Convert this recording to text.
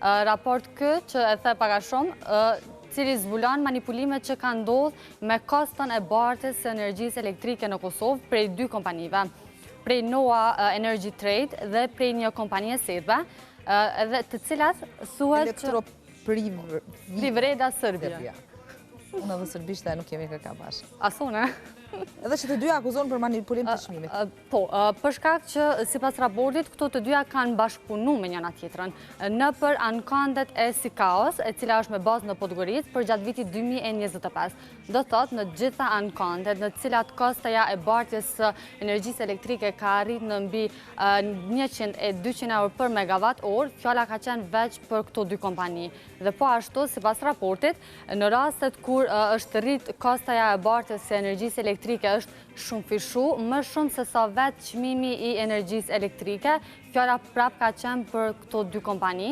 Raport që e the paka shumë, cili zbulon manipulimet që ka ndodhur me kostën e bartës së energjisë elektrike në Kosovë prej 2 kompanive, prej NOA Energy Trade dhe prej një kompanie serbe, edhe të cilat thuhet që Privreda Serbia. Unë dhe sërbishta e nuk kemi kërka bashkë. Asone. Edhe që të dyja akuzohen për manipulim të çmimit. Po, për shkak që sipas raportit këto të dyja kanë bashkëpunuar me njëra tjetrën nëpër ankandet e Sikaos, e cila është me bazë në Podgoricë për gjatë vitit 2025. Do thotë në gjitha ankandet në të cilat kostaja e bartjes së energjisë elektrike ka arrit në mbi 100 e 200 euro për megawatt orë, fjala ka qenë veç për këto 2 kompani. Dhe po ashtu, sipas raportit, në rastet kur është rrit kostaja e bartjes së energjisë elektrike është shumë fishu, më shumë se sa vetë çmimi i energjisë elektrike, fjala prap ka qenë për këto 2 kompani,